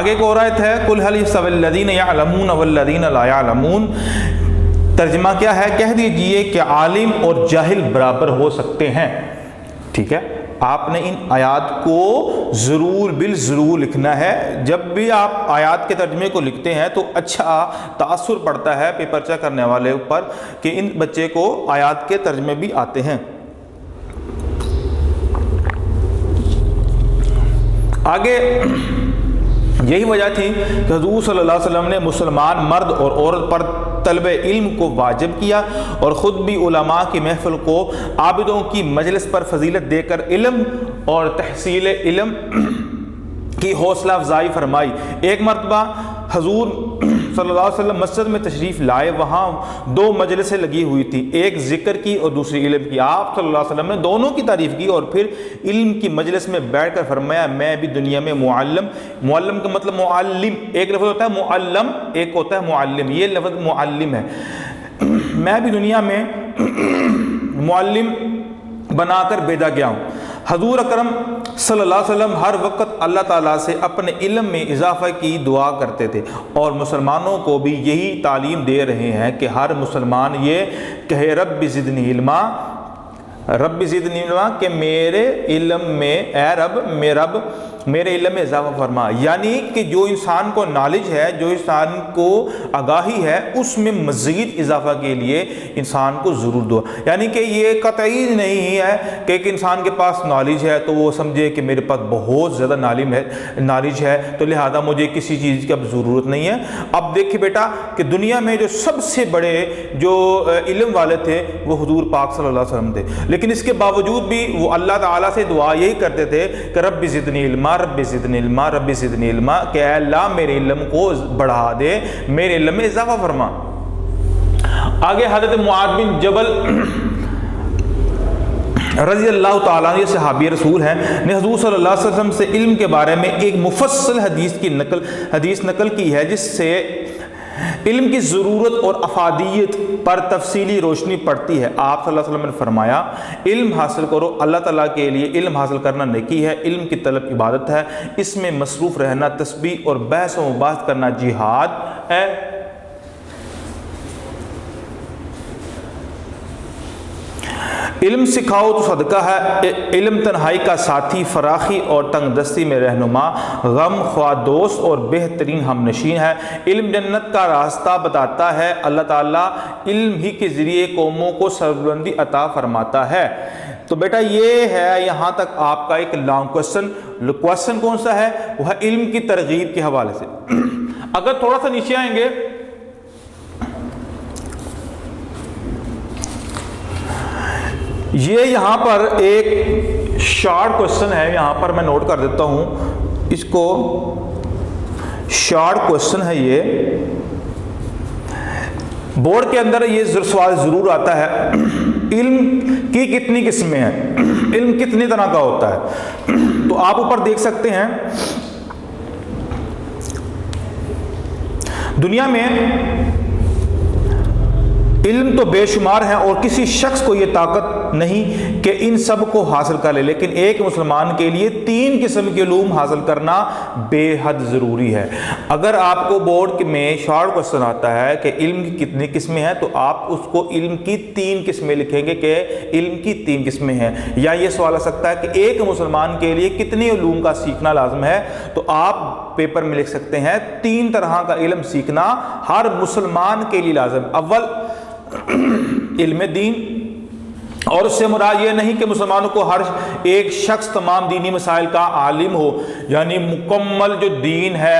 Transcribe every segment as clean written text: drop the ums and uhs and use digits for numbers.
آگے ایک اور آیت ہے قل هل يستوي الذين يعلمون والذين لا يعلمون، ترجمہ کیا ہے؟ کہہ دیجئے کہ عالم اور جاہل برابر ہو سکتے ہیں۔ ٹھیک ہے، آپ نے ان آیات کو ضرور بالضرور لکھنا ہے۔ جب بھی آپ آیات کے ترجمے کو لکھتے ہیں تو اچھا تاثر پڑتا ہے پیپر چیک کرنے والے اوپر کہ ان بچے کو آیات کے ترجمے بھی آتے ہیں۔ آگے یہی وجہ تھی کہ حضور صلی اللہ علیہ وسلم نے مسلمان مرد اور عورت پر طلب علم کو واجب کیا، اور خود بھی علماء کی محفل کو عابدوں کی مجلس پر فضیلت دے کر علم اور تحصیل علم کی حوصلہ افزائی فرمائی۔ ایک مرتبہ حضور صلی اللہ علیہ وسلم مسجد میں تشریف لائے، وہاں دو مجلسیں لگی ہوئی تھیں، ایک ذکر کی اور دوسری علم کی۔ آپ صلی اللہ علیہ وسلم نے دونوں کی تعریف کی اور پھر علم کی مجلس میں بیٹھ کر فرمایا میں بھی دنیا میں معلم کا مطلب معلم، ایک لفظ ہوتا ہے معلم، ایک ہوتا ہے معلم، یہ لفظ معلم ہے۔ میں بھی دنیا میں معلم بنا کر بھیجا گیا ہوں۔ حضور اکرم صلی اللہ علیہ وسلم ہر وقت اللہ تعالیٰ سے اپنے علم میں اضافہ کی دعا کرتے تھے، اور مسلمانوں کو بھی یہی تعلیم دے رہے ہیں کہ ہر مسلمان یہ کہے رب زدنی علما، رب زدنی علما، کہ میرے علم میں اے رب میرے علم میں اضافہ فرما۔ یعنی کہ جو انسان کو نالج ہے، جو انسان کو آگاہی ہے، اس میں مزید اضافہ کے لیے انسان کو ضرور دعا، یعنی کہ یہ قطعی نہیں ہے کہ ایک انسان کے پاس نالج ہے تو وہ سمجھے کہ میرے پاس بہت زیادہ نالج ہے تو لہذا مجھے کسی چیز کی اب ضرورت نہیں ہے۔ اب دیکھیں بیٹا کہ دنیا میں جو سب سے بڑے جو علم والے تھے وہ حضور پاک صلی اللہ علیہ وسلم تھے، لیکن اس کے باوجود بھی وہ اللہ تعالیٰ سے دعا یہی کرتے تھے کہ رب زدنی علما، رب زدنی علما، رب زدنی علما، کہ اے اللہ میرے علم کو بڑھا دے، میرے علم میں اضافہ فرما۔ آگے حضرت معاذ بن جبل رضی اللہ تعالیٰ عنہ صحابی رسول ہیں، نے حضور صلی اللہ علیہ وسلم سے علم کے بارے میں ایک مفصل حدیث نقل کی ہے، جس سے علم کی ضرورت اور افادیت پر تفصیلی روشنی پڑتی ہے۔ آپ صلی اللہ علیہ وسلم نے فرمایا علم حاصل کرو، اللہ تعالیٰ کے لیے علم حاصل کرنا نیکی ہے، علم کی طلب عبادت ہے، اس میں مصروف رہنا تسبیح اور بحث و مباحث کرنا جہاد ہے۔ علم سکھاؤ تو صدقہ ہے، علم تنہائی کا ساتھی، فراخی اور تنگ دستی میں رہنما، غم خواہ دوست اور بہترین ہم نشین ہے۔ علم جنت کا راستہ بتاتا ہے، اللہ تعالیٰ علم ہی کے ذریعے قوموں کو سربلندی عطا فرماتا ہے۔ تو بیٹا یہ ہے یہاں تک آپ کا ایک لانگ کوشچن کون سا ہے؟ وہ ہے علم کی ترغیب کے حوالے سے۔ اگر تھوڑا سا نیچے آئیں گے، یہ یہاں پر ایک شارٹ کوشچن ہے، یہاں پر میں نوٹ کر دیتا ہوں اس کو، شارٹ کوشچن ہے یہ، بورڈ کے اندر یہ سوال ضرور آتا ہے، علم کی کتنی قسمیں ہیں، علم کتنی طرح کا ہوتا ہے؟ تو آپ اوپر دیکھ سکتے ہیں دنیا میں علم تو بے شمار ہیں اور کسی شخص کو یہ طاقت نہیں کہ ان سب کو حاصل کر لے، لیکن ایک مسلمان کے لیے 3 قسم کے علوم حاصل کرنا بے حد ضروری ہے۔ اگر آپ کو بورڈ میں شارٹ کوشچن آتا ہے کہ علم کی کتنی قسمیں ہیں، تو آپ اس کو علم کی 3 قسمیں لکھیں گے کہ علم کی 3 قسمیں ہیں۔ یا یہ سوال آ سکتا ہے کہ ایک مسلمان کے لیے کتنے علوم کا سیکھنا لازم ہے، تو آپ پیپر میں لکھ سکتے ہیں 3 طرح کا علم سیکھنا ہر مسلمان کے لیے لازم۔ اول علم دین، اور اس سے مراد یہ نہیں کہ مسلمانوں کو ہر ایک شخص تمام دینی مسائل کا عالم ہو، یعنی مکمل جو دین ہے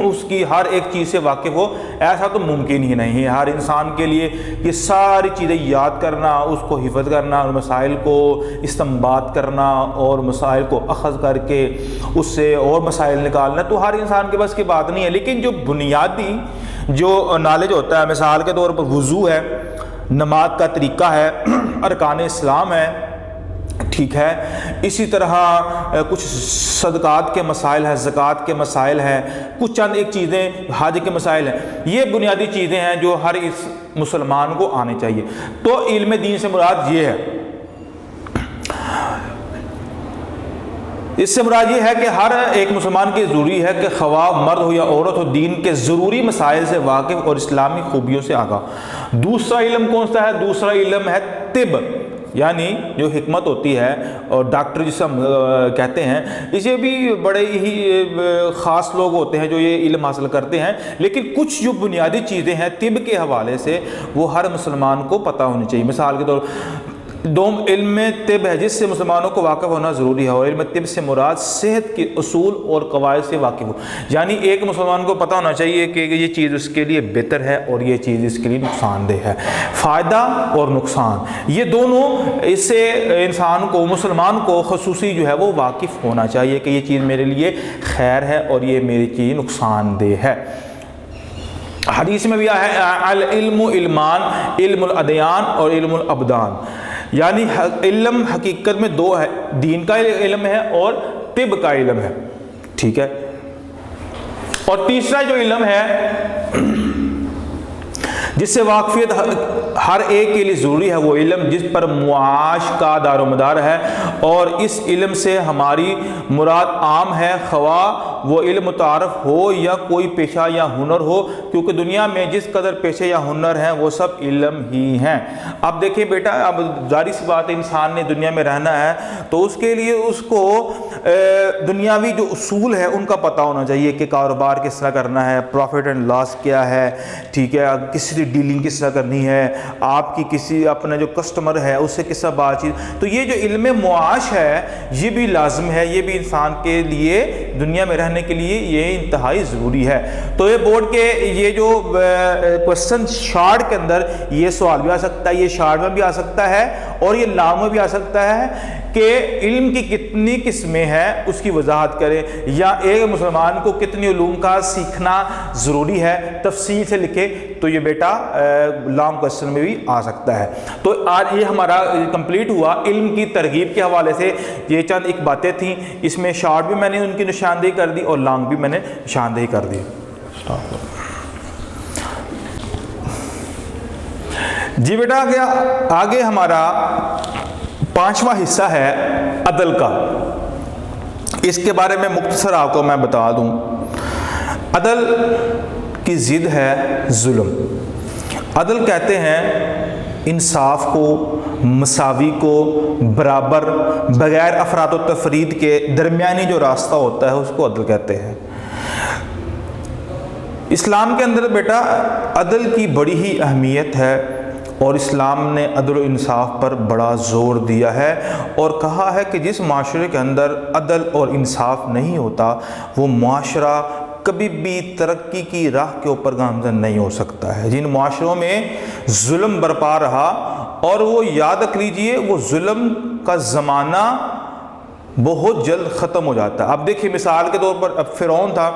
اس کی ہر ایک چیز سے واقف ہو، ایسا تو ممکن ہی نہیں ہے۔ ہر انسان کے لیے یہ ساری چیزیں یاد کرنا، اس کو حفظ کرنا، اور مسائل کو استنباط کرنا اور مسائل کو اخذ کر کے اس سے اور مسائل نکالنا تو ہر انسان کے بس کی بات نہیں ہے۔ لیکن جو بنیادی جو نالج ہوتا ہے، مثال کے طور پر وضو ہے، نماز کا طریقہ ہے، ارکان اسلام ہے، ٹھیک ہے، اسی طرح کچھ صدقات کے مسائل ہیں، زکوٰۃ کے مسائل ہیں، کچھ چند ایک چیزیں حج کے مسائل ہیں، یہ بنیادی چیزیں ہیں جو ہر اس مسلمان کو آنی چاہیے۔ تو علم دین سے مراد یہ ہے۔ اس سے مراد یہ ہے کہ ہر ایک مسلمان کی ضروری ہے کہ خواہ مرد ہو یا عورت ہو دین کے ضروری مسائل سے واقف اور اسلامی خوبیوں سے آگاہ۔ دوسرا علم کون سا ہے؟ دوسرا علم ہے طب، یعنی جو حکمت ہوتی ہے، اور ڈاکٹر جسے ہم کہتے ہیں، اسے بھی بڑے ہی خاص لوگ ہوتے ہیں جو یہ علم حاصل کرتے ہیں، لیکن کچھ جو بنیادی چیزیں ہیں طب کے حوالے سے وہ ہر مسلمان کو پتہ ہونی چاہیے۔ مثال کے طور دوم علم طب ہے جس سے مسلمانوں کو واقف ہونا ضروری ہے، اور علم طب سے مراد صحت کے اصول اور قواعد سے واقف ہو، یعنی ایک مسلمان کو پتہ ہونا چاہیے کہ یہ چیز اس کے لیے بہتر ہے اور یہ چیز اس کے لیے نقصان دہ ہے۔ فائدہ اور نقصان یہ دونوں، اس سے انسان کو، مسلمان کو خصوصی جو ہے وہ واقف ہونا چاہیے کہ یہ چیز میرے لیے خیر ہے اور یہ میری چیز نقصان دہ ہے۔ حدیث میں بھی آیا ہے العلم علمان، علم الادیان اور علم الابدان، یعنی علم حقیقت میں دو ہے، دین کا علم ہے اور طب کا علم ہے، ٹھیک ہے۔ اور تیسرا جو علم ہے جس سے واقفیت ہر ایک کے لیے ضروری ہے، وہ علم جس پر معاش کا دار و مدار ہے، اور اس علم سے ہماری مراد عام ہے، خواہ وہ علم متعارف ہو یا کوئی پیشہ یا ہنر ہو، کیونکہ دنیا میں جس قدر پیشے یا ہنر ہیں وہ سب علم ہی ہیں۔ اب دیکھیں بیٹا، اب ظاہر سی بات ہے، انسان نے دنیا میں رہنا ہے تو اس کے لیے اس کو دنیاوی جو اصول ہے ان کا پتہ ہونا چاہیے کہ کاروبار کس طرح کرنا ہے، پروفٹ اینڈ لاس کیا ہے، ٹھیک ہے، کس سے ڈیلنگ کس طرح کرنی ہے، آپ کی کسی اپنا جو کسٹمر ہے اس سے کس طرح بات چیت، تو یہ جو علم معاش ہے یہ بھی لازم ہے، یہ بھی انسان کے لیے دنیا میں رہنے کے لیے یہ انتہائی ضروری ہے۔ تو یہ بورڈ کے یہ جو کوسچن شارٹ کے اندر یہ سوال بھی آ سکتا ہے، یہ شارٹ میں بھی آ سکتا ہے اور یہ لانگ میں بھی آ سکتا ہے کہ علم کی کتنی قسمیں ہیں اس کی وضاحت کریں، یا ایک مسلمان کو کتنی علوم کا سیکھنا ضروری ہے، تفصیل سے لکھے، تو یہ بیٹا لانگ کوسچن میں بھی آ سکتا ہے۔ تو آج یہ ہمارا کمپلیٹ ہوا علم کی ترغیب کے حوالے سے، یہ چند ایک باتیں تھیں، اس میں شارٹ بھی میں نے ان کی نشاندہی کر دی اور لانگ بھی میں نے نشاندہی کر دی۔ جی بیٹا، آگے ہمارا پانچواں حصہ ہے عدل کا۔ اس کے بارے میں مختصر آپ کو میں بتا دوں، عدل کی ضد ہے ظلم۔ عدل کہتے ہیں انصاف کو، مساوی کو، برابر، بغیر افراط و تفرید کے درمیانی جو راستہ ہوتا ہے اس کو عدل کہتے ہیں۔ اسلام کے اندر بیٹا عدل کی بڑی ہی اہمیت ہے، اور اسلام نے عدل و انصاف پر بڑا زور دیا ہے اور کہا ہے کہ جس معاشرے کے اندر عدل اور انصاف نہیں ہوتا وہ معاشرہ کبھی بھی ترقی کی راہ کے اوپر گامزن نہیں ہو سکتا ہے۔ جن معاشروں میں ظلم برپا رہا، اور وہ یاد رکھ لیجئے وہ ظلم کا زمانہ بہت جلد ختم ہو جاتا ہے۔ اب دیکھیے مثال کے طور پر اب فرعون تھا،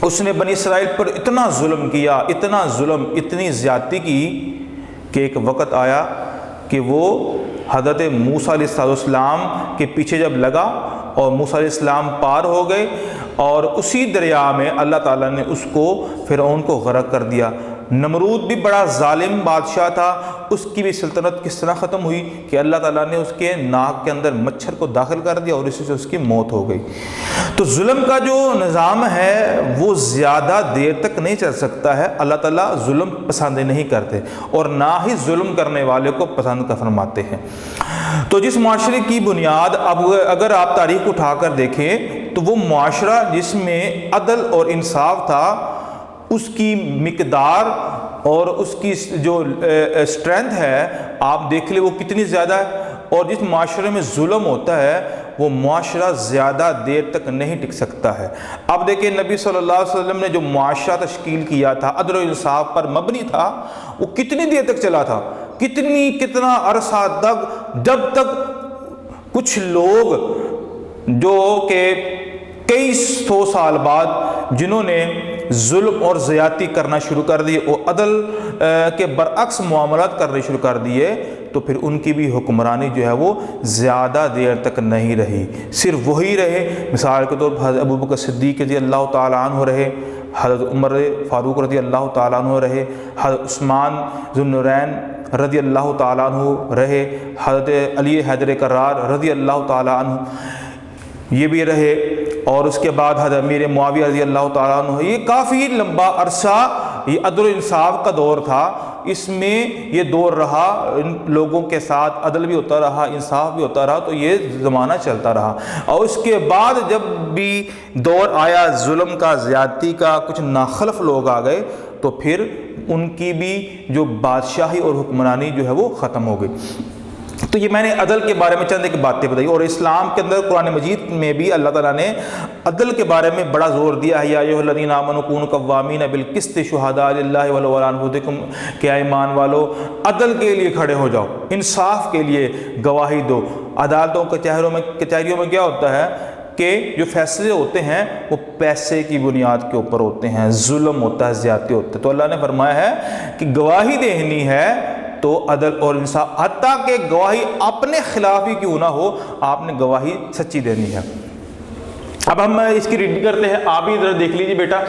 اس نے بنی اسرائیل پر اتنا ظلم کیا، اتنا ظلم، اتنی زیادتی کی کہ ایک وقت آیا کہ وہ حضرت موسیٰ علیہ السلام کے پیچھے جب لگا اور موسیٰ علیہ السلام پار ہو گئے، اور اسی دریا میں اللہ تعالیٰ نے اس کو، فرعون کو غرق کر دیا۔ نمرود بھی بڑا ظالم بادشاہ تھا، اس کی بھی سلطنت کس طرح ختم ہوئی کہ اللہ تعالیٰ نے اس کے ناک کے اندر مچھر کو داخل کر دیا اور اسی سے اس کی موت ہو گئی۔ تو ظلم کا جو نظام ہے وہ زیادہ دیر تک نہیں چل سکتا ہے، اللہ تعالیٰ ظلم پسند نہیں کرتے اور نہ ہی ظلم کرنے والے کو پسند فرماتے ہیں۔ تو جس معاشرے کی بنیاد اب اگر آپ تاریخ اٹھا کر دیکھیں تو وہ معاشرہ جس میں عدل اور انصاف تھا، اس کی مقدار اور اس کی جو اسٹرینتھ ہے آپ دیکھ لیں وہ کتنی زیادہ ہے، اور جس معاشرے میں ظلم ہوتا ہے وہ معاشرہ زیادہ دیر تک نہیں ٹک سکتا ہے۔ اب دیکھیں نبی صلی اللہ علیہ وسلم نے جو معاشرہ تشکیل کیا تھا عدل و انصاف پر مبنی تھا، وہ کتنی دیر تک چلا تھا، کتنا عرصہ تک، جب تک کچھ لوگ جو کہ کئی سو سال بعد جنہوں نے ظلم اور زیادتی کرنا شروع کر دی اور عدل کے برعکس معاملات کرنے شروع کر دیے، تو پھر ان کی بھی حکمرانی جو ہے وہ زیادہ دیر تک نہیں رہی، صرف وہی رہے۔ مثال کے طور پر حضرت ابوبکر صدیق رضی اللہ تعالیٰ عنہ رہے، حضرت عمر فاروق رضی اللہ تعالیٰ عنہ رہے، حضرت عثمان ذو النورین رضی اللہ تعالیٰ عنہ رہے، حضرت علی حیدر کرار رضی اللہ تعالیٰ عنہ۔ یہ بھی رہے، اور اس کے بعد حضرت امیر معاویہ رضی اللہ تعالیٰ عنہ، یہ کافی لمبا عرصہ یہ عدل و انصاف کا دور تھا، اس میں یہ دور رہا، ان لوگوں کے ساتھ عدل بھی ہوتا رہا، انصاف بھی ہوتا رہا، تو یہ زمانہ چلتا رہا۔ اور اس کے بعد جب بھی دور آیا ظلم کا، زیادتی کا، کچھ ناخلف لوگ آ گئے، تو پھر ان کی بھی جو بادشاہی اور حکمرانی جو ہے وہ ختم ہو گئی۔ تو یہ میں نے عدل کے بارے میں چند ایک باتیں بتائی، اور اسلام کے اندر قرآن مجید میں بھی اللہ تعالیٰ نے عدل کے بارے میں بڑا زور دیا ہے۔ یا ایھا الذین آمنوا کونوا قوامین بالقسط شہداء للہ ولو علی انفسکم، کہ ایمان والو عدل کے لیے کھڑے ہو جاؤ، انصاف کے لیے گواہی دو۔ عدالتوں کچہریوں میں کیا ہوتا ہے کہ جو فیصلے ہوتے ہیں وہ پیسے کی بنیاد کے اوپر ہوتے ہیں، ظلم ہوتا ہے، زیادتی ہوتا ہے۔ تو اللہ نے فرمایا ہے کہ گواہی دینی ہے تو عدل اور انصاف، حتیٰ کہ گواہی اپنے خلاف ہی کیوں نہ ہو، آپ نے گواہی سچی دینی ہے۔ اب ہم اس کی ریڈنگ کرتے ہیں، آپ بھی ذرا دیکھ لیجیے بیٹا۔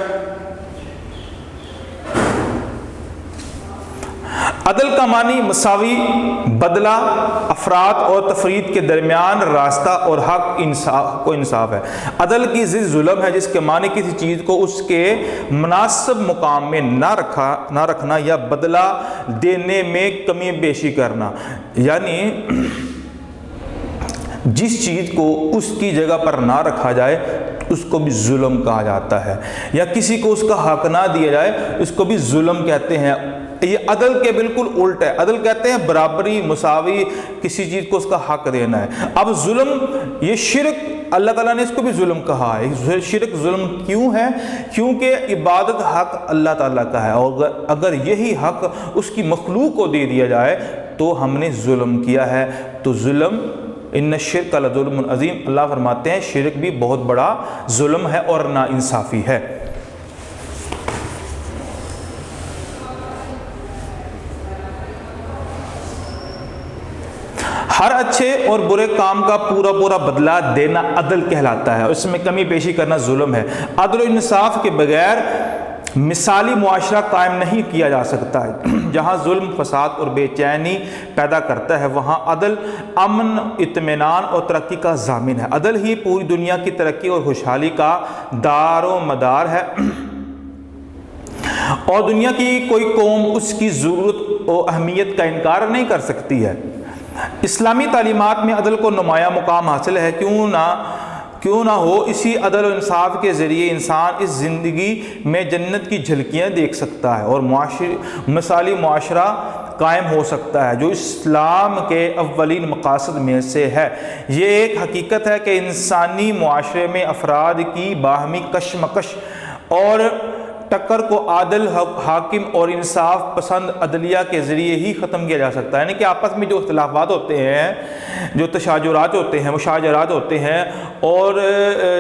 عدل کا معنی مساوی بدلہ، افراد اور تفرید کے درمیان راستہ اور حق کو انصاف ہے۔ عدل کی ضد ظلم ہے، جس کے معنی کسی چیز کو اس کے مناسب مقام میں نہ رکھنا یا بدلہ دینے میں کمی بیشی کرنا، یعنی جس چیز کو اس کی جگہ پر نہ رکھا جائے اس کو بھی ظلم کہا جاتا ہے، یا کسی کو اس کا حق نہ دیا جائے اس کو بھی ظلم کہتے ہیں۔ یہ عدل کے بالکل الٹ ہے۔ عدل کہتے ہیں برابری، مساوی، کسی چیز کو اس کا حق دینا ہے۔ اب ظلم، یہ شرک، اللہ تعالیٰ نے اس کو بھی ظلم کہا ہے۔ شرک ظلم کیوں ہے؟ کیونکہ عبادت حق اللہ تعالیٰ کا ہے، اور اگر یہی حق اس کی مخلوق کو دے دیا جائے تو ہم نے ظلم کیا ہے۔ تو ظلم، ان الشرک لظلم عظیم، اللہ فرماتے ہیں شرک بھی بہت بڑا ظلم ہے اور ناانصافی ہے۔ ہر اچھے اور برے کام کا پورا بدلہ دینا عدل کہلاتا ہے، اس میں کمی بیشی کرنا ظلم ہے۔ عدل و انصاف کے بغیر مثالی معاشرہ قائم نہیں کیا جا سکتا ہے۔ جہاں ظلم، فساد اور بے چینی پیدا کرتا ہے، وہاں عدل امن، اطمینان اور ترقی کا ضامن ہے۔ عدل ہی پوری دنیا کی ترقی اور خوشحالی کا دار و مدار ہے، اور دنیا کی کوئی قوم اس کی ضرورت و اہمیت کا انکار نہیں کر سکتی ہے۔ اسلامی تعلیمات میں عدل کو نمایاں مقام حاصل ہے، کیوں نہ ہو، اسی عدل و انصاف کے ذریعے انسان اس زندگی میں جنت کی جھلکیاں دیکھ سکتا ہے اور مثالی معاشرہ قائم ہو سکتا ہے، جو اسلام کے اولین مقاصد میں سے ہے۔ یہ ایک حقیقت ہے کہ انسانی معاشرے میں افراد کی باہمی کشمکش اور ٹکر کو عادل، حاکم اور انصاف پسند عدلیہ کے ذریعے ہی ختم کیا جا سکتا ہے۔ یعنی کہ آپس میں جو اختلافات ہوتے ہیں، جو تشاجرات ہوتے ہیں، مشاجرات ہوتے ہیں، اور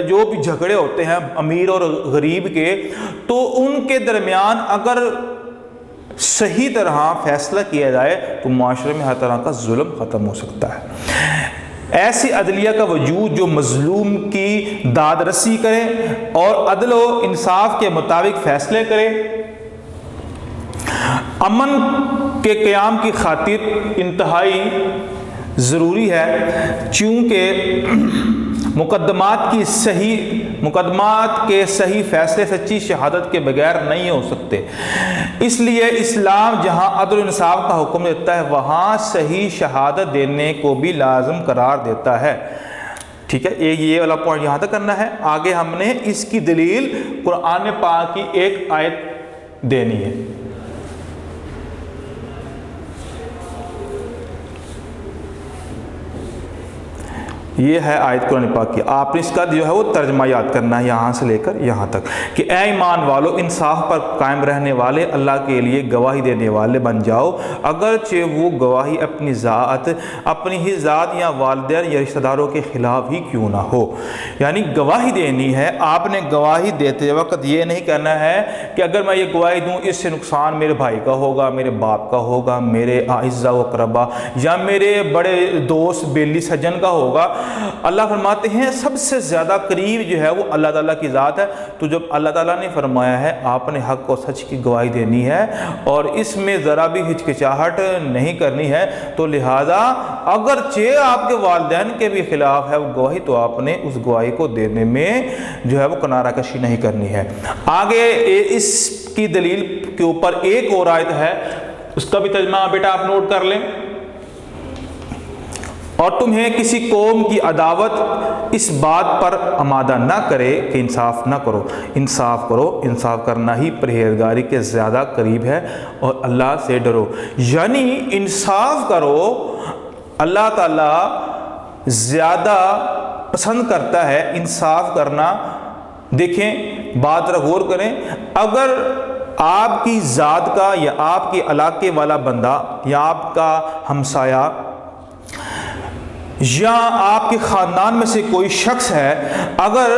جو بھی جھگڑے ہوتے ہیں امیر اور غریب کے، تو ان کے درمیان اگر صحیح طرح فیصلہ کیا جائے تو معاشرے میں ہر طرح کا ظلم ختم ہو سکتا ہے۔ ایسی عدلیہ کا وجود جو مظلوم کی داد رسی کرے اور عدل و انصاف کے مطابق فیصلے کرے، امن کے قیام کی خاطر انتہائی ضروری ہے، چونکہ مقدمات کے صحیح فیصلے سچی شہادت کے بغیر نہیں ہو سکتے۔ اس لیے اسلام جہاں عدل و انصاف کا حکم دیتا ہے، وہاں صحیح شہادت دینے کو بھی لازم قرار دیتا ہے۔ ٹھیک ہے، یہ والا پوائنٹ یہاں تک کرنا ہے۔ آگے ہم نے اس کی دلیل قرآن پاک کی ایک آیت دینی ہے۔ یہ ہے آیت قرآن پاک کی، آپ نے اس کا جو ہے وہ ترجمہ یاد کرنا ہے یہاں سے لے کر یہاں تک، کہ اے ایمان والو، انصاف پر قائم رہنے والے اللہ کے لیے گواہی دینے والے بن جاؤ، اگرچہ وہ گواہی اپنی ہی ذات یا والدین یا رشتہ داروں کے خلاف ہی کیوں نہ ہو۔ یعنی گواہی دینی ہے، آپ نے گواہی دیتے وقت یہ نہیں کہنا ہے کہ اگر میں یہ گواہی دوں اس سے نقصان میرے بھائی کا ہوگا، میرے باپ کا ہوگا، میرے اعزاء و اقربا یا میرے بڑے دوست بیلی سجن کا ہوگا، اللہ فرماتے ہیں سب سے زیادہ قریب جو ہے وہ اللہ تعالیٰ کی ذات ہے۔ تو جب اللہ تعالیٰ نے فرمایا ہے آپ نے حق اور سچ کی گواہی دینی ہے اور اس میں ذرا بھی ہچکچاہٹ نہیں کرنی ہے، تو لہٰذا اگرچہ آپ کے والدین کے بھی خلاف ہے وہ گواہی، تو آپ نے اس گواہی کو دینے میں جو ہے وہ کنارہ کشی نہیں کرنی ہے۔ آگے اس کی دلیل کے اوپر ایک اور آیت ہے، اس کا بھی ترجمہ بیٹا آپ نوٹ کر لیں۔ اور تمہیں کسی قوم کی عداوت اس بات پر آمادہ نہ کرے کہ انصاف نہ کرو، انصاف کرو، انصاف کرنا ہی پرہیزگاری کے زیادہ قریب ہے اور اللہ سے ڈرو۔ یعنی انصاف کرو، اللہ تعالیٰ زیادہ پسند کرتا ہے انصاف کرنا۔ دیکھیں بات ذرا غور کریں، اگر آپ کی ذات کا یا آپ کے علاقے والا بندہ یا آپ کا ہمسایہ یا آپ کے خاندان میں سے کوئی شخص ہے، اگر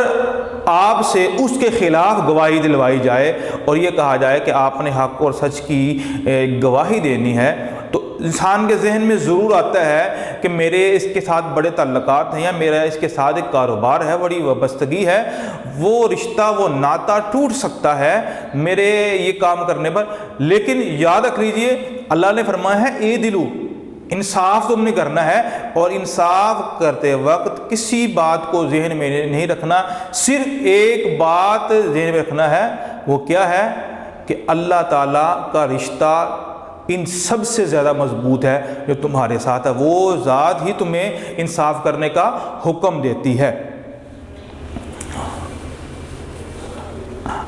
آپ سے اس کے خلاف گواہی دلوائی جائے اور یہ کہا جائے کہ آپ نے حق اور سچ کی گواہی دینی ہے، تو انسان کے ذہن میں ضرور آتا ہے کہ میرے اس کے ساتھ بڑے تعلقات ہیں یا میرا اس کے ساتھ ایک کاروبار ہے، بڑی وابستگی ہے، وہ رشتہ وہ ناطہ ٹوٹ سکتا ہے میرے یہ کام کرنے پر۔ لیکن یاد رکھ لیجئے اللہ نے فرمایا ہے اے دلو، انصاف تم نے کرنا ہے، اور انصاف کرتے وقت کسی بات کو ذہن میں نہیں رکھنا، صرف ایک بات ذہن میں رکھنا ہے، وہ کیا ہے کہ اللہ تعالیٰ کا رشتہ ان سب سے زیادہ مضبوط ہے جو تمہارے ساتھ ہے، وہ ذات ہی تمہیں انصاف کرنے کا حکم دیتی ہے۔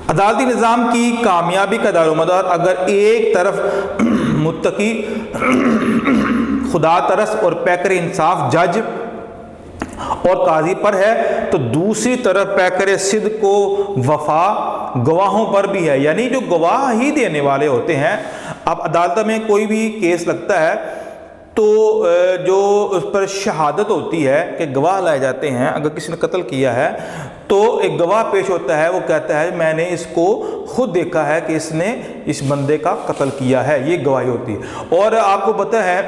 عدالتی نظام کی کامیابی کا دار و مدار اگر ایک طرف متقی خدا ترس اور پیکر انصاف جج اور قاضی پر ہے، تو دوسری طرف پیکر صدق و وفا گواہوں پر بھی ہے۔ یعنی جو گواہ ہی دینے والے ہوتے ہیں، اب عدالت میں کوئی بھی کیس لگتا ہے تو جو اس پر شہادت ہوتی ہے کہ گواہ لائے جاتے ہیں، اگر کسی نے قتل کیا ہے تو ایک گواہ پیش ہوتا ہے، وہ کہتا ہے میں نے اس کو خود دیکھا ہے کہ اس نے اس بندے کا قتل کیا ہے، یہ گواہی ہوتی ہے۔ اور آپ کو پتہ ہے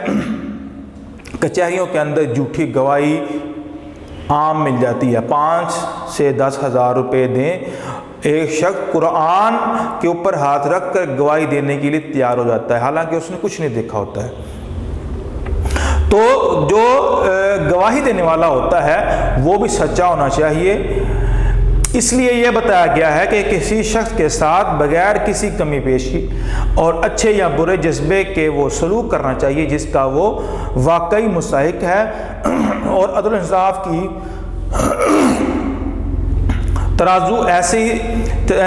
کچہریوں کے اندر جھوٹی گواہی عام مل جاتی ہے، 5 سے 10 ہزار روپے دیں، ایک شخص قرآن کے اوپر ہاتھ رکھ کر گواہی دینے کے لیے تیار ہو جاتا ہے، حالانکہ اس نے کچھ نہیں دیکھا ہوتا ہے۔ تو جو گواہی دینے والا ہوتا ہے وہ بھی سچا ہونا چاہیے۔ اس لیے یہ بتایا گیا ہے کہ کسی شخص کے ساتھ بغیر کسی کمی بیشی اور اچھے یا برے جذبے کے وہ سلوک کرنا چاہیے جس کا وہ واقعی مستحق ہے، اور عدل و انصاف کی ترازو ایسے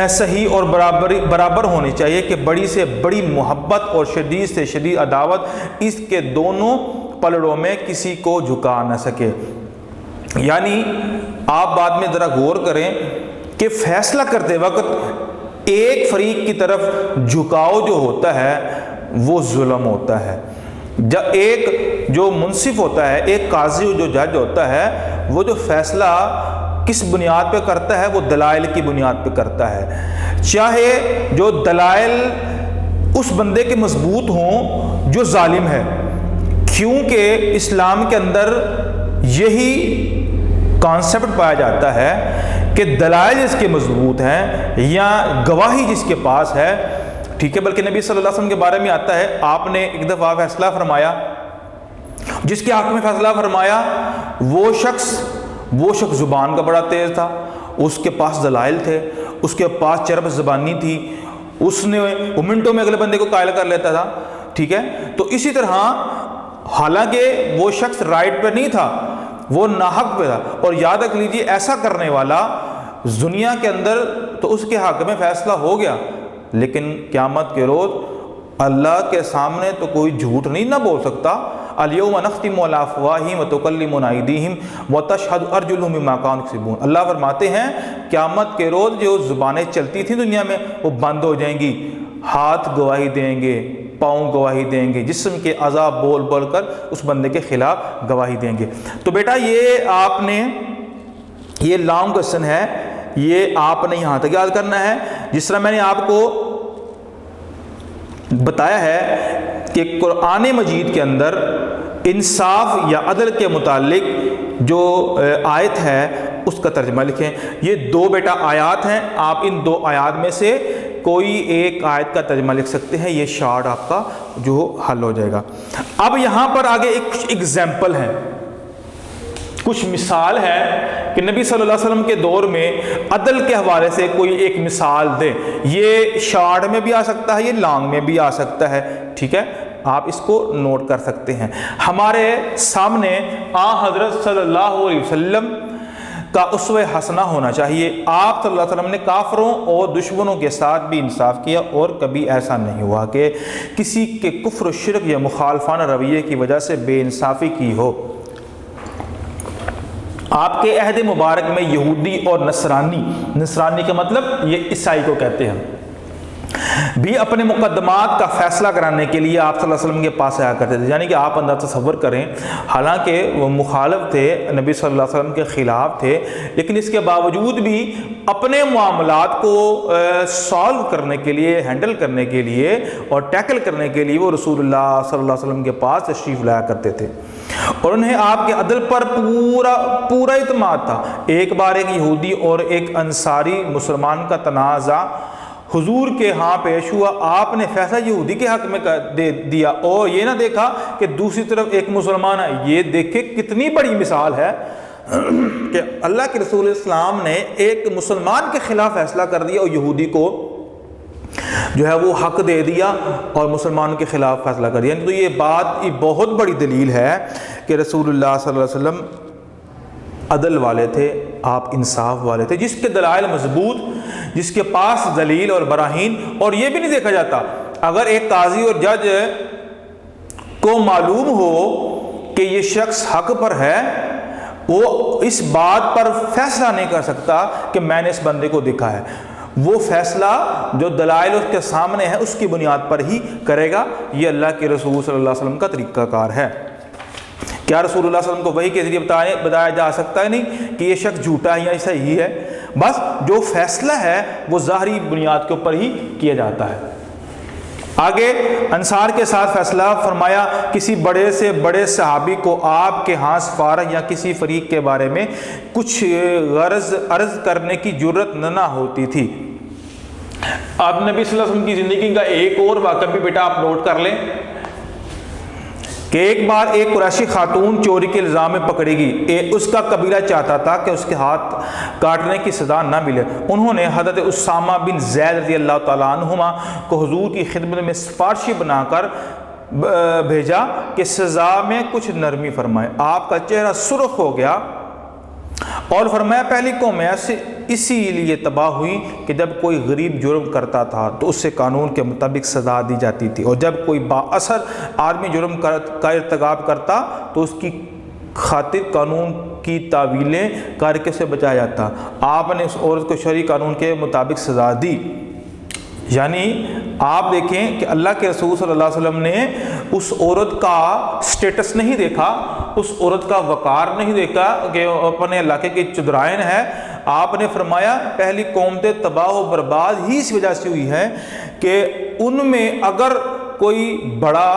صحیح اور برابر ہونی چاہیے کہ بڑی سے بڑی محبت اور شدید سے شدید عداوت اس کے دونوں پلڑوں میں کسی کو جھکا نہ سکے۔ یعنی آپ بعد میں ذرا غور کریں کہ فیصلہ کرتے وقت ایک فریق کی طرف جھکاؤ جو ہوتا ہے وہ ظلم ہوتا ہے، جب ایک جو منصف ہوتا ہے، ایک قاضی جو جج ہوتا ہے، وہ جو فیصلہ کس بنیاد پہ کرتا ہے وہ دلائل کی بنیاد پہ کرتا ہے، چاہے جو دلائل اس بندے کے مضبوط ہوں جو ظالم ہے، کیونکہ اسلام کے اندر یہی کانسیپٹ پایا جاتا ہے کہ دلائل جس کے مضبوط ہیں یا گواہی جس کے پاس ہے، ٹھیک ہے، بلکہ نبی صلی اللہ علیہ وسلم کے بارے میں آتا ہے آپ نے ایک دفعہ فیصلہ فرمایا، جس کے حق میں فیصلہ فرمایا وہ شخص زبان کا بڑا تیز تھا، اس کے پاس دلائل تھے، اس کے پاس چرب زبانی تھی، اس نے وہ منٹوں میں اگلے بندے کو قائل کر لیتا تھا، ٹھیک ہے۔ تو اسی طرح حالانکہ وہ شخص رائٹ پہ نہیں تھا، وہ ناحق پہ تھا، اور یاد رکھ لیجیے ایسا کرنے والا دنیا کے اندر تو اس کے حق میں فیصلہ ہو گیا، لیکن قیامت کے روز اللہ کے سامنے تو کوئی جھوٹ نہیں نہ بول سکتا۔ الیوم نختم علی افواہہم وتکلمنا ایدیہم وتشہد ارجلہم بما کانوا یکسبون۔ اللہ فرماتے ہیں قیامت کے روز جو زبانیں چلتی تھیں دنیا میں وہ بند ہو جائیں گی، ہاتھ گواہی دیں گے، پاؤں گواہی دیں گے، جسم کے اعضاء بول بول کر اس بندے کے خلاف گواہی دیں گے۔ تو بیٹا یہ آپ نے یہ لانگ کوسچن ہے، یہ آپ نے یہاں تک یاد کرنا ہے۔ جس طرح میں نے آپ کو بتایا ہے کہ قرآن مجید کے اندر انصاف یا عدل کے متعلق جو آیت ہے اس کا ترجمہ لکھیں۔ یہ 2 بیٹا آیات ہیں، آپ ان 2 آیات میں سے کوئی ایک آیت کا ترجمہ لکھ سکتے ہیں، یہ شارٹ آپ کا جو حل ہو جائے گا۔ اب یہاں پر آگے ایک ایگزامپل ہے، کچھ مثال ہے کہ نبی صلی اللہ علیہ وسلم کے دور میں عدل کے حوالے سے کوئی ایک مثال دیں۔ یہ شارٹ میں بھی آ سکتا ہے، یہ لانگ میں بھی آ سکتا ہے، ٹھیک ہے، آپ اس کو نوٹ کر سکتے ہیں۔ ہمارے سامنے حضرت صلی اللہ علیہ وسلم کا اسوہ حسنہ ہونا چاہیے۔ آپ صلی اللہ علیہ وسلم نے کافروں اور دشمنوں کے ساتھ بھی انصاف کیا، اور کبھی ایسا نہیں ہوا کہ کسی کے کفر و شرک یا مخالفانہ رویے کی وجہ سے بے انصافی کی ہو۔ آپ کے عہد مبارک میں یہودی اور نصرانی کا مطلب یہ عیسائی کو کہتے ہیں، بھی اپنے مقدمات کا فیصلہ کرانے کے لیے آپ صلی اللہ علیہ وسلم کے پاس آیا کرتے تھے۔ یعنی کہ آپ اندر تصور کریں، حالانکہ وہ مخالف تھے، نبی صلی اللہ علیہ وسلم کے خلاف تھے، لیکن اس کے باوجود بھی اپنے معاملات کو سالو کرنے کے لیے، ہینڈل کرنے کے لیے اور ٹیکل کرنے کے لیے وہ رسول اللہ صلی اللہ علیہ وسلم کے پاس تشریف لایا کرتے تھے، اور انہیں آپ کے عدل پر پورا اعتماد تھا۔ ایک بار ایک یہودی اور ایک انصاری مسلمان کا تنازع حضور کے ہاں پیش ہوا، آپ نے فیصلہ یہودی کے حق میں دے دیا، اور یہ نہ دیکھا کہ دوسری طرف ایک مسلمان ہے۔ یہ دیکھیں کتنی بڑی مثال ہے کہ اللہ کے رسول اسلام نے ایک مسلمان کے خلاف فیصلہ کر دیا اور یہودی کو جو ہے وہ حق دے دیا اور مسلمانوں کے خلاف فیصلہ کر دیا۔ تو یہ بات بہت بڑی دلیل ہے کہ رسول اللہ صلی اللہ علیہ وسلم عدل والے تھے، آپ انصاف والے تھے، جس کے دلائل مضبوط، جس کے پاس دلیل اور براہین، اور یہ بھی نہیں دیکھا جاتا اگر ایک قاضی اور جج کو معلوم ہو کہ یہ شخص حق پر ہے، وہ اس بات پر فیصلہ نہیں کر سکتا کہ میں نے اس بندے کو دیکھا ہے، وہ فیصلہ جو دلائل اس کے سامنے ہے اس کی بنیاد پر ہی کرے گا۔ یہ اللہ کے رسول صلی اللہ علیہ وسلم کا طریقہ کار ہے۔ کیا رسول اللہ صلی اللہ علیہ وسلم کو وحی کے ذریعے بتایا جا سکتا ہے نہیں کہ یہ شخص جھوٹا ہے یا صحیح ہے؟ بس جو فیصلہ ہے وہ ظاہری بنیاد کے اوپر ہی کیا جاتا ہے۔ آگے انصار کے ساتھ فیصلہ فرمایا، کسی بڑے سے بڑے صحابی کو آپ کے ہاں سفارت یا کسی فریق کے بارے میں کچھ غرض عرض کرنے کی جرت نہ ہوتی تھی۔ اب نبی صلی اللہ علیہ وسلم کی زندگی کا ایک اور واقعہ بھی بیٹا آپ نوٹ کر لیں کہ ایک بار ایک قریشی خاتون چوری کے الزام میں پکڑی گئی۔ اس کا قبیلہ چاہتا تھا کہ اس کے ہاتھ کاٹنے کی سزا نہ ملے۔ انہوں نے حضرت اسامہ بن زید رضی اللہ تعالیٰ عنہما کو حضور کی خدمت میں سفارشی بنا کر بھیجا کہ سزا میں کچھ نرمی فرمائے۔ آپ کا چہرہ سرخ ہو گیا اور فرمایا، پہلی قوم اسی لیے تباہ ہوئی کہ جب کوئی غریب جرم کرتا تھا تو اسے قانون کے مطابق سزا دی جاتی تھی، اور جب کوئی با اثر آدمی جرم کا ارتکاب کرتا تو اس کی خاطر قانون کی تعویلیں کر کے اسے بچایا جاتا۔ آپ نے اس عورت کو شرعی قانون کے مطابق سزا دی۔ یعنی آپ دیکھیں کہ اللہ کے رسول صلی اللہ علیہ وسلم نے اس عورت کا سٹیٹس نہیں دیکھا، اس عورت کا وقار نہیں دیکھا کہ اپنے علاقے کی چدرائن ہے۔ آپ نے فرمایا پہلی قومیں تباہ و برباد ہی اس وجہ سے ہوئی ہے کہ ان میں اگر کوئی بڑا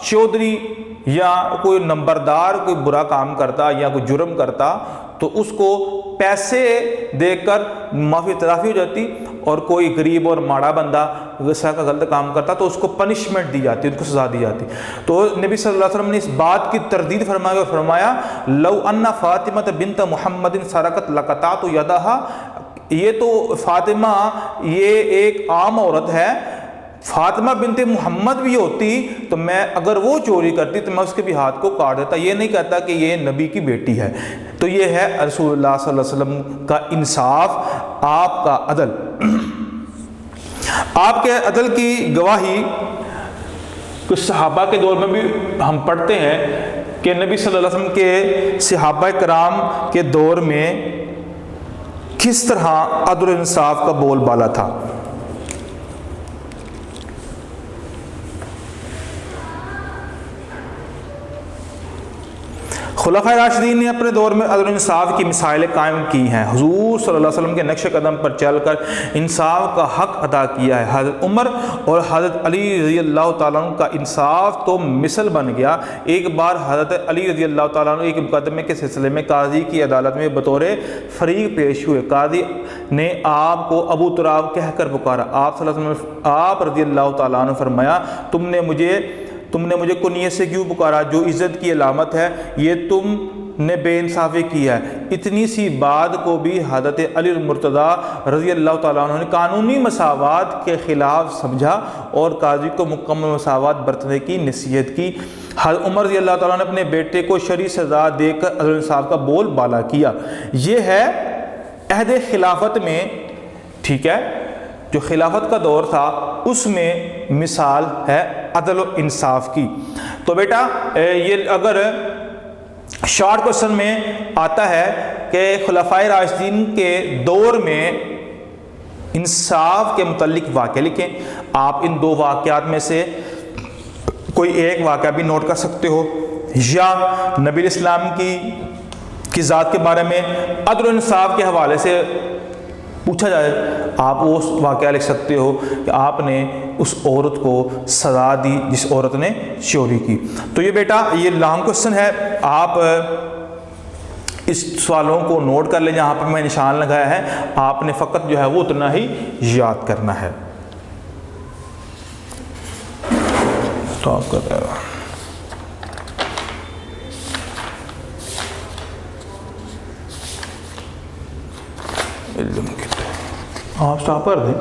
چودھری یا کوئی نمبردار کوئی برا کام کرتا یا کوئی جرم کرتا تو اس کو پیسے دے کر معافی تلافی ہو جاتی، اور کوئی غریب اور ماڑا بندہ غصہ کا غلط کام کرتا تو اس کو پنشمنٹ دی جاتی، ان کو سزا دی جاتی۔ تو نبی صلی اللہ علیہ وسلم نے اس بات کی تردید فرمائی اور فرمایا، لو ان فاطمہ بنت محمد سرقت لقطعت یدہا، یہ تو فاطمہ یہ ایک عام عورت ہے، فاطمہ بنت محمد بھی ہوتی تو میں اگر وہ چوری کرتی تو میں اس کے بھی ہاتھ کو کاٹ دیتا۔ یہ نہیں کہتا کہ یہ نبی کی بیٹی ہے۔ تو یہ ہے رسول اللہ صلی اللہ علیہ وسلم کا انصاف، آپ کا عدل۔ آپ کے عدل کی گواہی کچھ صحابہ کے دور میں بھی ہم پڑھتے ہیں کہ نبی صلی اللہ علیہ وسلم کے صحابہ کرام کے دور میں کس طرح عدل و انصاف کا بول بالا تھا۔ خلفائے راشدین نے اپنے دور میں عدل و انصاف کی مثالیں قائم کی ہیں، حضور صلی اللہ علیہ وسلم کے نقش قدم پر چل کر انصاف کا حق ادا کیا ہے۔ حضرت عمر اور حضرت علی رضی اللہ تعالیٰ عنہ کا انصاف تو مثل بن گیا۔ ایک بار حضرت علی رضی اللہ تعالیٰ عنہ ایک مقدمے کے سلسلے میں قاضی کی عدالت میں بطور فریق پیش ہوئے۔ قاضی نے آپ کو ابو تراب کہہ کر پکارا۔ آپ صلی اللہ علیہ وسلم آپ رضی اللہ تعالیٰ عنہ فرمایا، تم نے مجھے کنیت سے کیوں پکارا؟ جو عزت کی علامت ہے، یہ تم نے بے انصافی کی ہے۔ اتنی سی بات کو بھی حضرت علی المرتضیٰ رضی اللہ تعالیٰ عنہ نے قانونی مساوات کے خلاف سمجھا اور قاضی کو مکمل مساوات برتنے کی نصیحت کی۔ حضرت عمر رضی اللہ تعالیٰ نے اپنے بیٹے کو شرعی سزا دے کر عدل و انصاف کا بول بالا کیا۔ یہ ہے عہد خلافت میں، ٹھیک ہے، جو خلافت کا دور تھا اس میں مثال ہے عدل و انصاف کی۔ تو بیٹا یہ اگر شارٹ کوسچن میں آتا ہے کہ خلفائے راشدین کے دور میں انصاف کے متعلق واقعہ لکھیں، آپ ان دو واقعات میں سے کوئی ایک واقعہ بھی نوٹ کر سکتے ہو، یا نبی اسلام کی ذات کے بارے میں عدل و انصاف کے حوالے سے پوچھا جائے، آپ وہ واقعہ لکھ سکتے ہو کہ آپ نے اس عورت کو سزا دی جس عورت نے چوری کی۔ تو یہ بیٹا یہ لانگ کوسچن ہے، آپ اس سوالوں کو نوٹ کر لیں جہاں پہ میں نشان لگایا ہے، آپ نے فقط جو ہے وہ اتنا ہی یاد کرنا ہے۔ اسٹاپ کر رہا ہے، آپ اسٹاپ کر دیں۔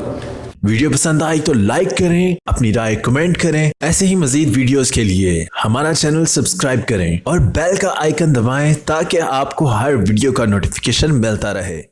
ویڈیو پسند آئی تو لائک کریں، اپنی رائے کمنٹ کریں۔ ایسے ہی مزید ویڈیوز کے لیے ہمارا چینل سبسکرائب کریں اور بیل کا آئیکن دبائیں تاکہ آپ کو ہر ویڈیو کا نوٹیفیکیشن ملتا رہے۔